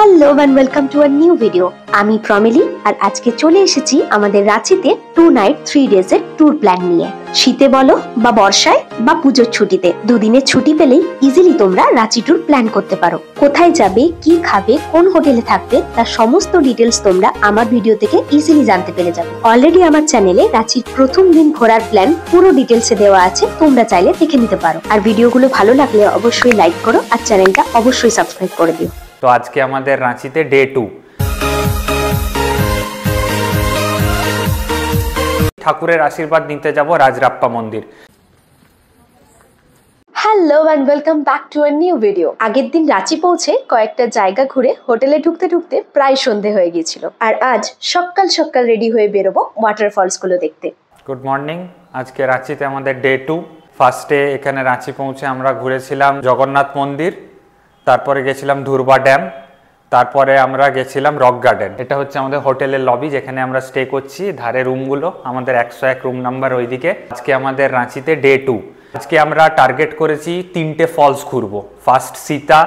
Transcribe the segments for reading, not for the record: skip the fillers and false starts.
Hello and welcome to a new video. আমি প্রমিলি আর আজকে চলে এসেছি আমাদের রাঁচিতে 2 নাইট 3 ডেজ এর ট্যুর প্ল্যান নিয়ে। শীতে বলো বা বর্ষায় বা পুজোর ছুটিতে দুদিনের ছুটি পেলেই ইজিলি তোমরা রাঁচি ট্যুর প্ল্যান করতে পারো। কোথায় যাবে, কি খাবে, কোন হোটেলে থাকবে তার সমস্ত ডিটেলস তোমরা আমার ভিডিও থেকে ইজিলি জানতে পেরে যাবে। অলরেডি আমার চ্যানেলে রাঁচির প্রথম দিন ঘোরার প্ল্যান পুরো ডিটেলসে দেওয়া আছে, তোমরা চাইলে দেখে নিতে পারো। আর ভিডিওগুলো ভালো লাগলে অবশ্যই লাইক করো আর চ্যানেলটা অবশ্যই সাবস্ক্রাইব করে দিও। তো আজকে আমাদের রাঁচিতে ডে 2, ঠাকুরের আশীর্বাদ নিতে যাব রাজরাপ্পা মন্দির। Hello and welcome back to a new video. আগের দিন রাঁচি পৌঁছে কয়েকটা জায়গা ঘুরে হোটেলে ঢুকতে ঢুকতে প্রায় সন্ধে হয়ে গিয়েছিল, আর আজ সকাল সকাল রেডি হয়ে বেরোবো ওয়াটারফলস গুলো দেখতে। Good morning. আজকে রাঁচিতে আমাদের ডে 2। ফার্স্টে এখানে রাঁচি পৌঁছে আমরা ঘুরেছিলাম জগন্নাথ মন্দির, তারপরে গেছিলাম ধুরবা ড্যাম, তারপরে আমরা গেছিলাম রক গার্ডেন। এটা হচ্ছে আমাদের হোটেলের লবি যেখানে আমরা স্টে করছি, ধারে রুমগুলো আমাদের 101 রুম নাম্বার ওইদিকে। আজকে আমাদের রাঁচিতে ডে 2। আজকে আমরা টার্গেট করেছি 3টে ফলস ঘুরবো। ফার্স্ট সীতা,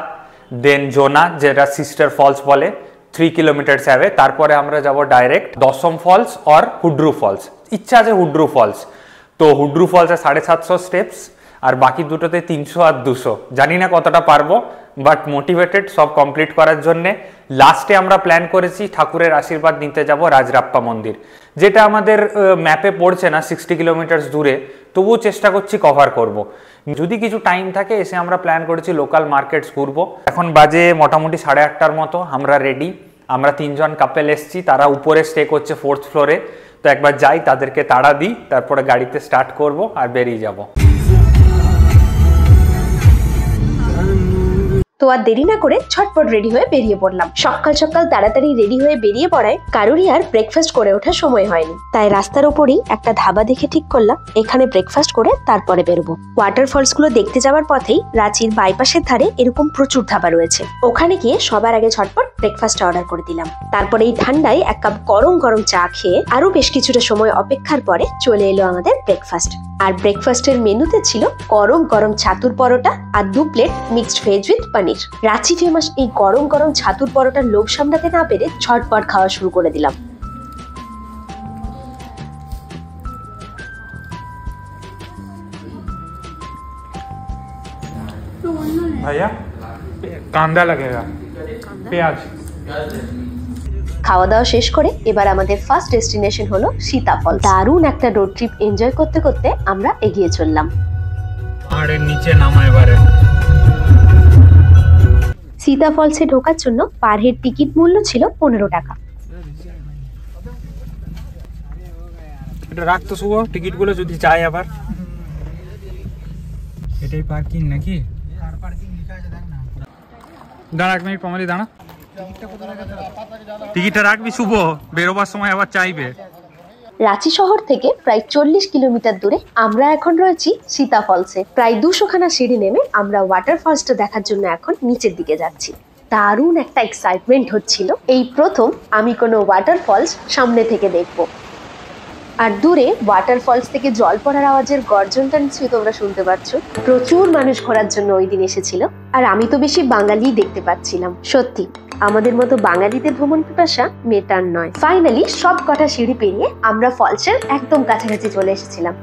দেন জোনা যেটা সিস্টার ফলস বলে 3 কিলোমিটার অ্যাওয়ে। তারপরে আমরা যাব ডাইরেক্ট দশম ফলস অর হুড্রু ফলস। ইচ্ছা আছে হুড্রু ফলস, তো হুড্রু ফলসে 750 স্টেপস আর বাকি দুটোতে 300 আর 200। জানি না কতটা পারবো, বাট মোটিভেটেড সব কমপ্লিট করার জন্যে। লাস্টে আমরা প্ল্যান করেছি ঠাকুরের আশীর্বাদ নিতে যাব রাজরাপ্পা মন্দির, যেটা আমাদের ম্যাপে পড়ছে না 60 কিলোমিটার দূরে, তবুও চেষ্টা করছি কভার করব। যদি কিছু টাইম থাকে এসে আমরা প্ল্যান করেছি লোকাল মার্কেটস ঘুরবো। এখন বাজে মোটামুটি 8:30টার মতো। আমরা রেডি, আমরা 3জন কাপেল এসছি, তারা উপরে স্টে করছে 4th ফ্লোরে। তো একবার যাই, তাদেরকে তাড়া দিই, তারপরে গাড়িতে স্টার্ট করব আর বেরিয়ে যাব। তো আর দেরি না করে ঝটপট রেডি হয়ে বেরিয়ে পড়লাম। সকাল সকাল তাড়াতাড়ি রেডি হয়ে বেরিয়ে পড়ায় কারোরই আর ব্রেকফাস্ট করে ওঠার সময় হয়নি, তাই রাস্তার ওপরেই একটা ধাবা দেখে ঠিক করলাম এখানে ব্রেকফাস্ট করে তারপরে বেরোবো। ওয়াটারফলস গুলো দেখতে যাওয়ার পথেই রাঁচির বাইপাসের ধারে এরকম প্রচুর ধাবা রয়েছে, ওখানে গিয়ে সবার আগে ঝটপট ব্রেকফাস্ট অর্ডার করে দিলাম। তারপরে এই ঠান্ডায় এক কাপ গরম গরম চা খেয়ে আরো বেশ কিছুটা সময় অপেক্ষার পরে চলে এলো আমাদের ব্রেকফাস্ট। আর ব্রেকফাস্টের মেনুতে ছিল গরম গরম ছাতুর পরোটা আর 2 plate mixed veg with paneer. Ranchi famous এই গরম গরম ছাতুর পরোটার লোভ সামলাতে না পেরে ঝটপট খাওয়া শুরু করে দিলাম। ভাইয়া কান্দা লাগেগা, পেঁয়াজ। খাওয়া দাওয়া শেষ করে এবার আমাদের ফার্স্ট ডেস্টিনেশন হলো সীতা ফলস। দারুণ একটা রোড ট্রিপ এনজয় করতে করতে আমরা এগিয়ে চললাম। পাহাড়ের নিচে নামা এবারে। সীতা ফলসে ঢোকার জন্য পার হেড টিকিট মূল্য ছিল 15 টাকা। এটা রাখতো শুভ টিকিট গুলো যদি চাই আবার। এটাই পার্কিং নাকি? দাঁড়া এক মিনিট কমালি, দাঁড়া। টিকিটটা রাখবি শুভ, বেরোবার সময় আবার চাইবে। রাঁচি শহর থেকে প্রায় 40 কিলোমিটার দূরে আমরা এখন রয়েছি সীতা ফলসে। প্রায় 200 খানা সিঁড়ি নেমে আমরা ওয়াটারফলসটা দেখার জন্য এখন নিচের দিকে যাচ্ছি। দারুণ একটা এক্সাইটমেন্ট হচ্ছিল, এই প্রথম আমি কোনো ওয়াটারফলস সামনে থেকে দেখব। আর দূরে ওয়াটারফলস থেকে জল পড়ার আওয়াজের গর্জনটা নিশ্চয়ই তোমরা শুনতে পাচ্ছ। প্রচুর মানুষ ঘোরার জন্য ওই দিন এসেছিল, আর আমি তো বেশি বাঙালি দেখতে পাচ্ছিলাম। সত্যি আমাদের মতো বাঙালিদের ভ্রমণ পিপাসা মেটার নয়। ফাইনালি সব কটা সিঁড়ি পেরিয়ে আমরা ফলসের একদম কাছাকাছি চলে এসেছিলাম।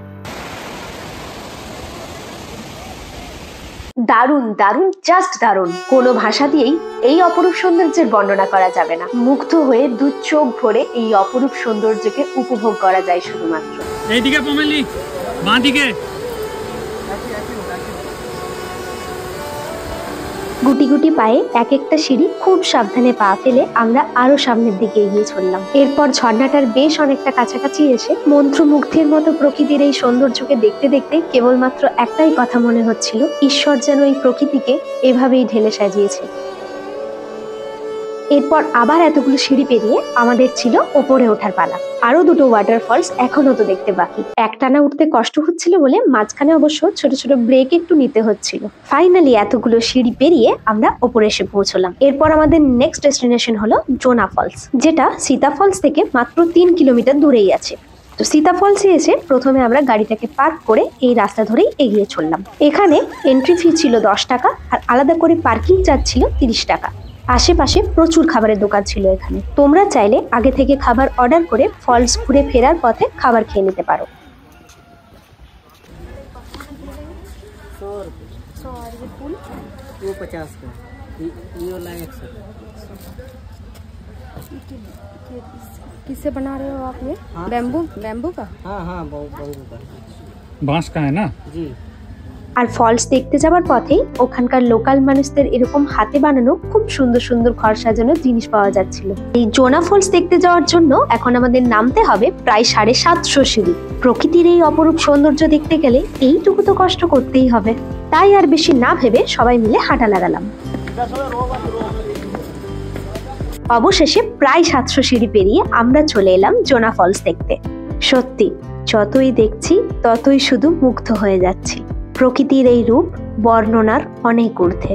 দারুণ দারুণ, জাস্ট দারুণ। কোনো ভাষা দিয়েই এই অপরূপ সৌন্দর্যের বর্ণনা করা যাবে না। মুগ্ধ হয়ে 2 চোখ ভরে এই অপরূপ সৌন্দর্যকে উপভোগ করা যায় শুধুমাত্র। এইদিকে পমেলি, বাঁ দিকে। গুটি গুটি পায়ে এক একটা সিঁড়ি খুব সাবধানে পা ফেলে আমরা আরো সামনের দিকে এগিয়ে চললাম। এরপর ঝর্ণাটার বেশ অনেকটা কাছাকাছি এসে মন্ত্রমুগ্ধের মতো প্রকৃতির এই সৌন্দর্যকে দেখতে দেখতে কেবলমাত্র একটাই কথা মনে হচ্ছিল, ঈশ্বর যেন এই প্রকৃতিকে এভাবেই ঢেলে সাজিয়েছে। এরপর আবার এতগুলো সিঁড়ি পেরিয়ে আমাদের ছিল ওপরে ওঠার পালা। আরো 2টো ওয়াটারফলস এখনো তো দেখতে বাকি। একটানা উঠতে কষ্ট হচ্ছিল বলে মাঝখানে অবশ্য ছোট ছোট ব্রেক একটু নিতে হচ্ছিল। ফাইনালি এতগুলো সিঁড়ি পেরিয়ে আমরা ওপরে এসে পৌঁছলাম। এরপর আমাদের নেক্সট ডেস্টিনেশন হলো জোনা ফলস, যেটা সীতা ফলস থেকে মাত্র 3 কিলোমিটার দূরেই আছে। তো সীতা ফলসে এসে প্রথমে আমরা গাড়িটাকে পার্ক করে এই রাস্তা ধরেই এগিয়ে চললাম। এখানে এন্ট্রি ফি ছিল 10 টাকা আর আলাদা করে পার্কিং চার্জ ছিল 30 টাকা। আশেপাশে প্রচুর খাবারের দোকান ছিল এখানে। তোমরা চাইলে আগে থেকে খাবার অর্ডার করে ফলস ঘুরে ফেরার পথে খাবার খেয়ে নিতে পারো। किससे बना रहे हो आप ये? बैम्बू बैम्बू का? हाँ हाँ बैम्बू का। बांस का है ना जी। আর ফলস দেখতে যাওয়ার পথেই ওখানকার লোকাল মানুষদের এরকম হাতে বানানো খুব সুন্দর সুন্দর ঘর সাজানোর জিনিস পাওয়া যাচ্ছিল। এই জোনা ফলস দেখতে যাওয়ার জন্য এখন আমাদের নামতে হবে প্রায় 750 সিঁড়ি। প্রকৃতির এই অপরূপ সৌন্দর্য দেখতে গেলে এইটুকু তো কষ্ট করতেই হবে। তাই আর বেশি না ভেবে সবাই মিলে হাঁটা লাগালাম। অবশেষে প্রায় 700 সিঁড়ি পেরিয়ে আমরা চলে এলাম জোনা ফলস দেখতে। সত্যি যতই দেখছি ততই শুধু মুগ্ধ হয়ে যাচ্ছি। প্রকৃতির এই রূপ বর্ণনার অনেক ঊর্ধ্বে।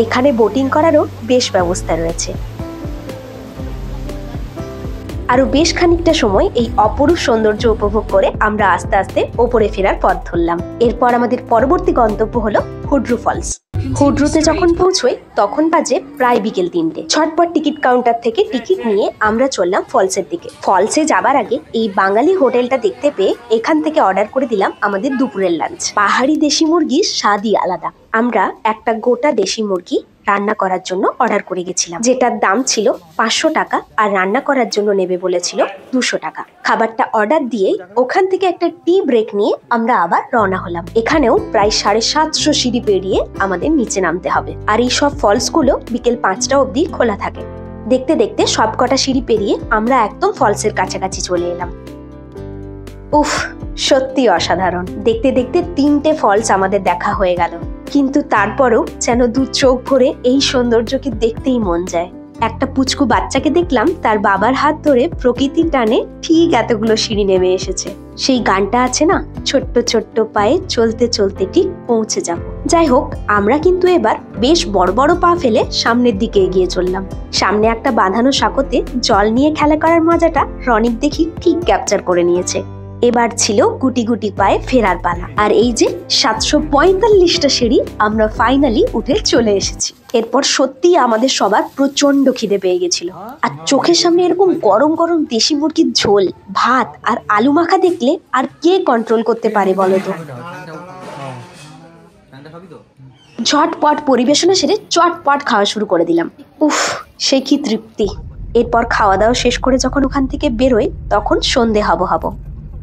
এখানে বোটিং করারও বেশ ব্যবস্থা রয়েছে। আরো বেশ খানিকটা সময় এই অপরূপ সৌন্দর্য উপভোগ করে আমরা আস্তে আস্তে ওপরে ফেরার পথ ধরলাম। এরপর আমাদের পরবর্তী গন্তব্য হলো হুড্রু ফলস। হুড্রুতে যখন পৌঁছই তখন বাজে প্রায় বিকেল 3টে। ছটপট টিকিট কাউন্টার থেকে টিকিট নিয়ে আমরা চললাম ফলসের দিকে। ফলসে যাবার আগে এই বাঙালি হোটেলটা দেখতে পেয়ে এখান থেকে অর্ডার করে দিলাম আমাদের দুপুরের লাঞ্চ। পাহাড়ি দেশি মুরগির স্বাদই আলাদা। আমরা একটা গোটা দেশি মুরগি রান্না করার জন্য অর্ডার করে গেছিলাম, যেটার দাম ছিল 500 টাকা আর রান্না করার জন্য নেবে বলেছিল 200 টাকা। খাবারটা অর্ডার দিয়ে ওখান থেকে একটা টি ব্রেক নিয়ে আমরা আবার রওনা হলাম। এখানেও প্রায় 750 সিঁড়ি পেরিয়ে আমাদের নিচে নামতে হবে। আর এই সব ফলস গুলো বিকেল 5টা অবধি খোলা থাকে। দেখতে দেখতে সবকটা সিঁড়ি পেরিয়ে আমরা একদম ফলসের কাছাকাছি চলে এলাম। উফ, সত্যি অসাধারণ। দেখতে দেখতে 3টে ফলস আমাদের দেখা হয়ে গেল, কিন্তু তারপরেও যেন দু চোখ ভরে এই সৌন্দর্যকে দেখতেই মন যায়। একটা পুচকু বাচ্চাকে দেখলাম তার বাবার হাত ধরে প্রকৃতির টানে ঠিক এতগুলো সিঁড়ি নেমে এসেছে। সেই গানটা আছে না, ছোট্ট ছোট্ট পায়ে চলতে চলতে ঠিক পৌঁছে যাব। যাই হোক, আমরা কিন্তু এবার বেশ বড় বড় পা ফেলে সামনের দিকে এগিয়ে চললাম। সামনে একটা বাঁধানো সাঁকোতে জল নিয়ে খেলা করার মজাটা রনিক দেখি ঠিক ক্যাপচার করে নিয়েছে। এবার ছিল গুটি গুটি পায়ে ফেরার পালা। আর এই যে 745টা সিঁড়ি আমরা ফাইনালি উঠে চলে এসেছি। এরপর সত্যি আমাদের সবার প্রচন্ড খিদে পেয়ে গেছিল। আর চোখের সামনে এরকম গরম গরম দেশি মুরগির ঝোল, ভাত আর আলু মাখা দেখলে আর কে কন্ট্রোল করতে পারে বলো তো। ঝটপট পরিবেশনা সেরে চটপট খাওয়া শুরু করে দিলাম। উফ, সে কি তৃপ্তি। এরপর খাওয়া দাওয়া শেষ করে যখন ওখান থেকে বেরোই তখন সন্ধে হব।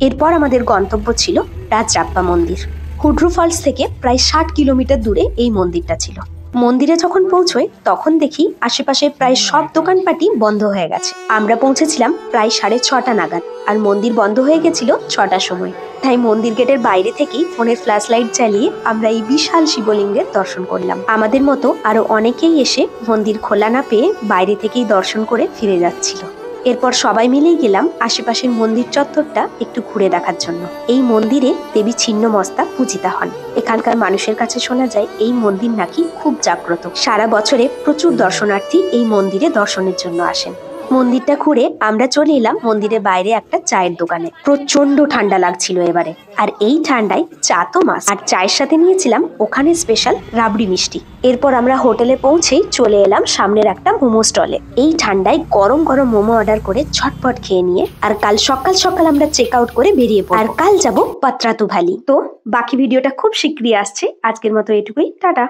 এরপর আমাদের গন্তব্য ছিল রাজরাপ্পা মন্দির। হুড্রু ফলস থেকে প্রায় 60 কিলোমিটার দূরে এই মন্দিরটা ছিল। মন্দিরে যখন পৌঁছই তখন দেখি আশেপাশে প্রায় সব দোকানপাটি বন্ধ হয়ে গেছে। আমরা পৌঁছেছিলাম প্রায় 6:30 নাগাদ, আর মন্দির বন্ধ হয়ে গেছিল 6টার সময়। তাই মন্দির গেটের বাইরে থেকেই ফোনের ফ্ল্যাশ লাইট জ্বালিয়ে আমরা এই বিশাল শিবলিঙ্গের দর্শন করলাম। আমাদের মতো আরো অনেকেই এসে মন্দির খোলা না পেয়ে বাইরে থেকেই দর্শন করে ফিরে যাচ্ছিল। এরপর সবাই মিলেই গেলাম আশেপাশের মন্দির চত্বরটা একটু ঘুরে দেখার জন্য। এই মন্দিরে দেবী ছিন্নমস্তা পূজিতা হন। এখানকার মানুষের কাছে শোনা যায় এই মন্দির নাকি খুব জাগ্রত। সারা বছরে প্রচুর দর্শনার্থী এই মন্দিরে দর্শনের জন্য আসেন। মন্দিরটা ঘুরে আমরা চলে এলাম মন্দিরের বাইরে একটা চায়ের দোকানে। প্রচন্ড ঠান্ডা লাগছিল এবারে, আর এই ঠান্ডায় চা তো মাস্ট। আর চায়ের সাথে নিয়েছিলাম ওখানে স্পেশাল রাবড়ি মিষ্টি। এরপর আমরা হোটেলে পৌঁছেই চলে এলাম সামনের একটা মোমো স্টলে। এই ঠান্ডায় গরম গরম মোমো অর্ডার করে ঝটপট খেয়ে নিয়ে আর কাল সকাল সকাল আমরা চেক আউট করে বেরিয়ে পড়ব। আর কাল যাব পাত্রাতু ভ্যালি। তো বাকি ভিডিওটা খুব শীঘ্রই আসছে। আজকের মতো এটুকুই, টাটা।